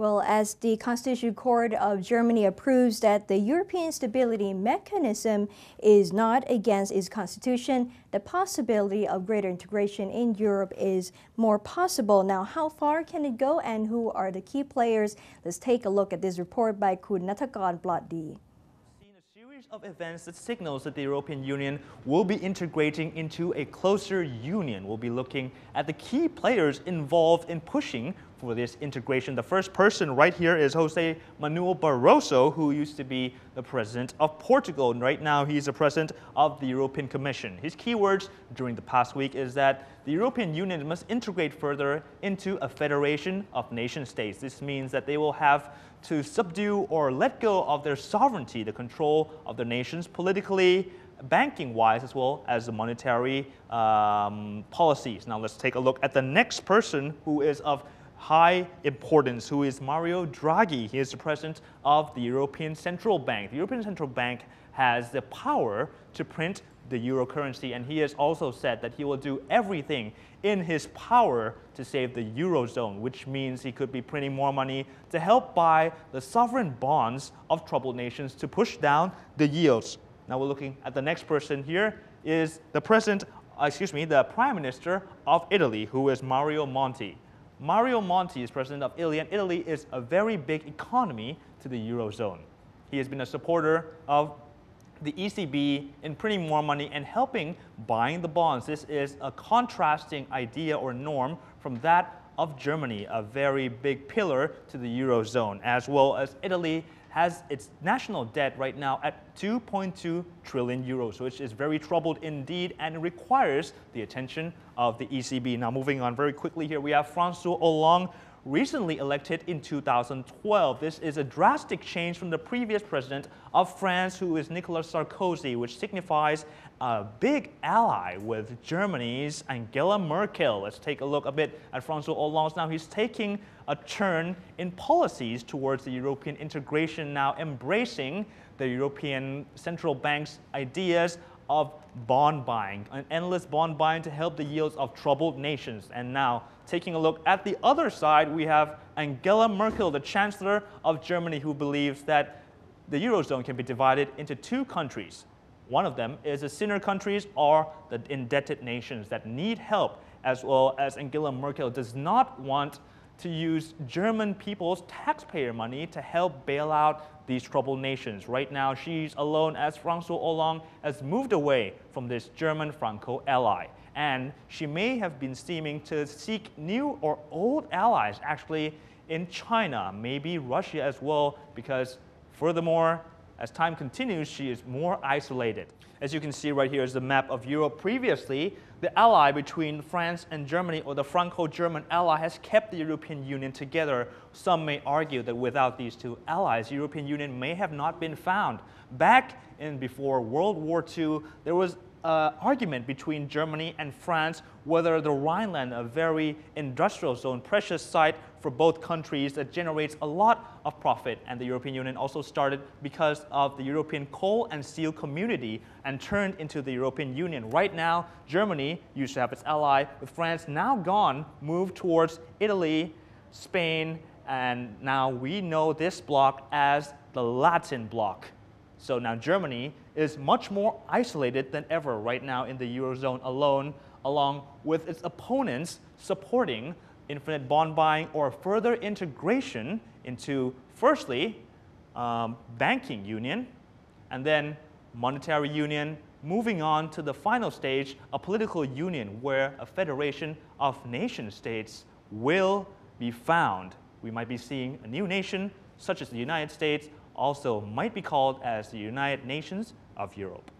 Well, as the Constitutional Court of Germany approves that the European Stability Mechanism is not against its constitution, the possibility of greater integration in Europe is more possible. Now, how far can it go and who are the key players? Let's take a look at this report by khun Nattakorn Ploddee. Of events that signals that the European Union will be integrating into a closer union. We'll be looking at the key players involved in pushing for this integration. The first person right here is Jose Manuel Barroso, who used to be the president of Portugal. And right now, he's the president of the European Commission. His key words during the past week is that the European Union must integrate further into a federation of nation states. This means that they will have to subdue or let go of their sovereignty, the control of the nations politically, banking-wise, as well as the monetary policies. Now let's take a look at the next person who is of high importance, who is Mario Draghi. He is the president of the European Central Bank. The European Central Bank has the power to print the euro currency, and he has also said that he will do everything in his power to save the eurozone, which means he could be printing more money to help buy the sovereign bonds of troubled nations to push down the yields. Now we're looking at the next person here is the the Prime Minister of Italy, who is Mario Monti. Mario Monti is president of Italy, and Italy is a very big economy to the eurozone. He has been a supporter of the ECB in printing more money and helping buying the bonds. This is a contrasting idea or norm from that of Germany, a very big pillar to the eurozone, as well as Italy has its national debt right now at 2.2 trillion euros, which is very troubled indeed and requires the attention of the ECB. Now moving on very quickly here, we have François Hollande, recently elected in 2012. This is a drastic change from the previous president of France, who is Nicolas Sarkozy, which signifies a big ally with Germany's Angela Merkel. Let's take a look a bit at François Hollande. Now he's taking a turn in policies towards the European integration, now embracing the European Central Bank's ideas of bond buying, an endless bond buying to help the yields of troubled nations. And now, taking a look at the other side, we have Angela Merkel, the Chancellor of Germany, who believes that the Eurozone can be divided into two countries. One of them is the sinner countries or the indebted nations that need help, as well as Angela Merkel does not want to use German people's taxpayer money to help bail out these troubled nations. Right now, she's alone as François Hollande has moved away from this German Franco ally. And she may have been seeming to seek new or old allies actually in China, maybe Russia as well, because furthermore, as time continues, she is more isolated. As you can see right here is the map of Europe. Previously, the ally between France and Germany, or the Franco-German ally, has kept the European Union together. Some may argue that without these two allies, the European Union may have not been found. Back in before World War II, there was argument between Germany and France whether the Rhineland, a very industrial zone, precious site for both countries that generates a lot of profit, and the European Union also started because of the European coal and steel community and turned into the European Union. Right now, Germany used to have its ally with France, now gone, moved towards Italy, Spain, and now we know this bloc as the Latin bloc. So now Germany is much more isolated than ever right now in the Eurozone alone, along with its opponents supporting infinite bond buying or further integration into, firstly, banking union, and then monetary union, moving on to the final stage, a political union where a federation of nation states will be found. We might be seeing a new nation, such as the United States, also might be called as the United Nations of Europe.